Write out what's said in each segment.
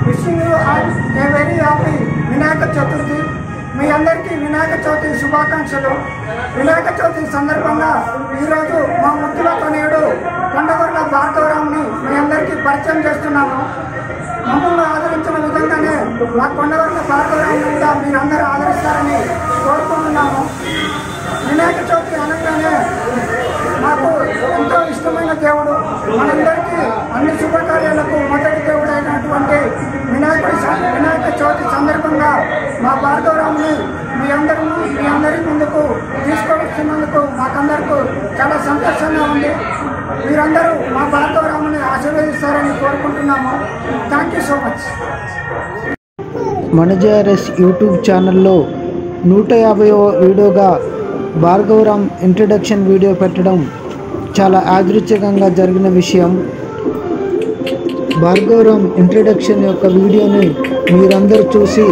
Wishing you all a very happy Vinayaka Chaturthi. మీ అందరికీ వినాయక చవితి శుభాకాంక్షలు. వినాయక చవితి సందర్భంగా ఈరోజు మా ముద్దుల తనయుడు కొండగొర్ల భార్గవరావుని మీ అందరికీ పరిచయం చేస్తున్నాము. మమ్మల్ని ఆదరించిన విధంగానే మా కొండగొర్ల భార్గవరావుని కూడా మీరందరూ ఆదరిస్తారని కోరుకుంటున్నాము. వినాయక చవితి అనగానే మాకు ఎంతో ఇష్టమైన దేవుడు, మనందరికీ అన్ని శుభకార్యాలకు మొదటి దేవుడు అయినటువంటి వినాయక చవితి సందర్భంగా మా భార్గవరావుని మీ అందరి ముందుకు తీసుకొస్తున్నందుకు మాకందరికీ చాలా సంతోషంగా ఉంది. మీరందరూ మా భార్గవరావుని ఆశీర్వదిస్తారని కోరుకుంటున్నాము. Thank you so much. మన జేఆర్ఎస్ యూట్యూబ్ ఛానల్లో 150వ వీడియోగా భార్గవరామ్ ఇంట్రడక్షన్ వీడియో పెట్టడం చాలా యాదృచ్ఛికంగా జరిగిన విషయం. భార్గవరామ్ ఇంట్రడక్షన్ యొక్క వీడియోని మీరందరూ చూసి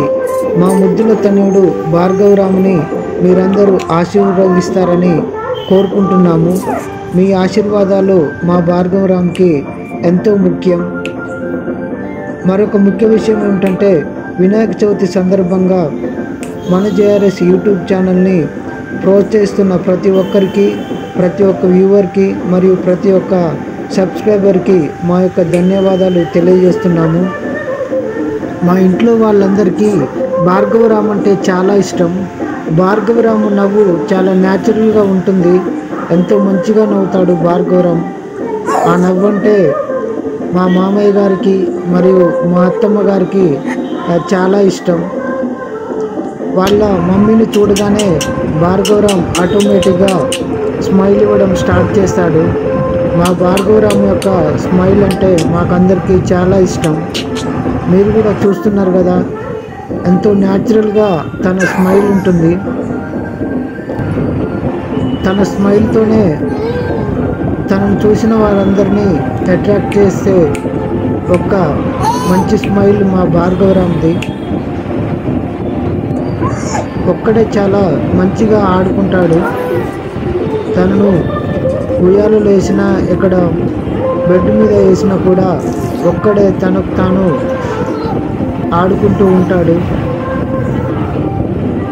మా ముద్దుల తనయుడు భార్గవరామ్ని మీరందరూ ఆశీర్వదిస్తారని కోరుకుంటున్నాము. మీ ఆశీర్వాదాలు మా భార్గవరామ్కి ఎంతో ముఖ్యం. మరొక ముఖ్య విషయం ఏమిటంటే వినాయక చవితి సందర్భంగా మన జేఆర్ఎస్ యూట్యూబ్ ఛానల్ని ప్రోత్సహిస్తున్న ప్రతి ఒక్కరికి, ప్రతి ఒక్క వ్యూవర్కి మరియు ప్రతి ఒక్క సబ్స్క్రైబర్కి మా యొక్క ధన్యవాదాలు తెలియజేస్తున్నాము. మా ఇంట్లో వాళ్ళందరికీ భార్గవరామ్ అంటే చాలా ఇష్టం. భార్గవరాము నవ్వు చాలా న్యాచురల్గా ఉంటుంది. ఎంతో మంచిగా నవ్వుతాడు భార్గవరామ్. ఆ నవ్వు అంటే మా మామయ్య గారికి మరియు మా అత్తమ్మ గారికి చాలా ఇష్టం. వాళ్ళ మమ్మీని చూడగానే భార్గవరామ్ ఆటోమేటిక్గా స్మైల్ ఇవ్వడం స్టార్ట్ చేస్తాడు. మా భార్గవరామ్ యొక్క స్మైల్ అంటే మాకందరికీ చాలా ఇష్టం. మీరు కూడా చూస్తున్నారు కదా, ఎంతో న్యాచురల్గా తన స్మైల్ ఉంటుంది. తన స్మైల్తోనే తనను చూసిన వారందరినీ అట్రాక్ట్ చేసే ఒక మంచి స్మైల్ మా భార్గవరామ్ది. ఒక్కడే చాలా మంచిగా ఆడుకుంటాడు. తనను ఉయ్యాలలో వేసినా, ఇక్కడ బెడ్ మీద వేసినా కూడా ఒక్కడే తనకు తాను ఆడుకుంటూ ఉంటాడు.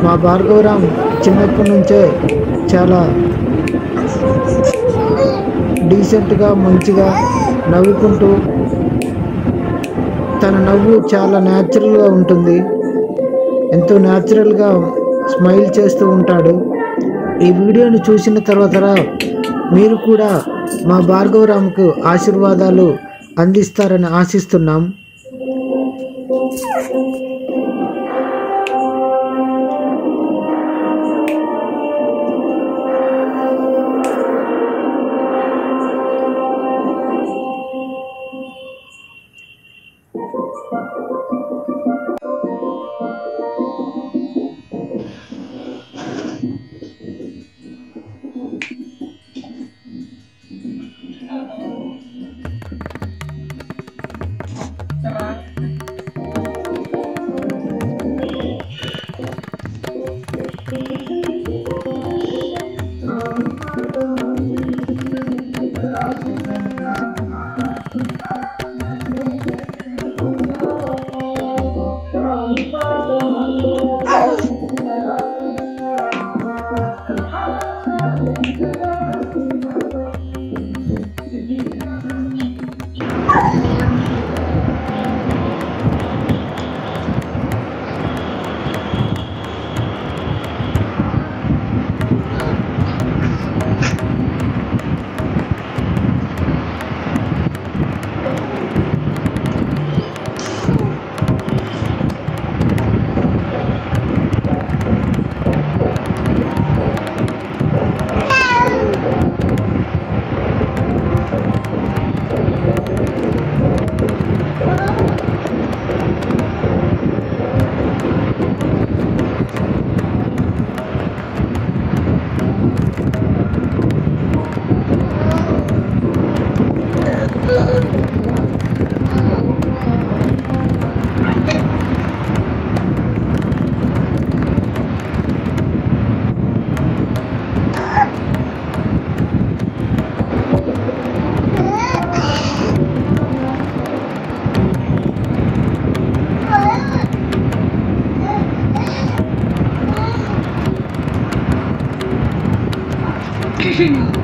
మా భార్గవరామ్ చిన్నప్పటి నుంచే చాలా డీసెంట్గా మంచిగా నవ్వుకుంటూ, తన నవ్వు చాలా న్యాచురల్గా ఉంటుంది. ఎంతో న్యాచురల్గా స్మైల్ చేస్తూ ఉంటాడు. ఈ వీడియోని చూసిన తర్వాత మీరు కూడా మా భార్గవరామ్కు ఆశీర్వాదాలు అందిస్తారని ఆశిస్తున్నాం. చేసిండు.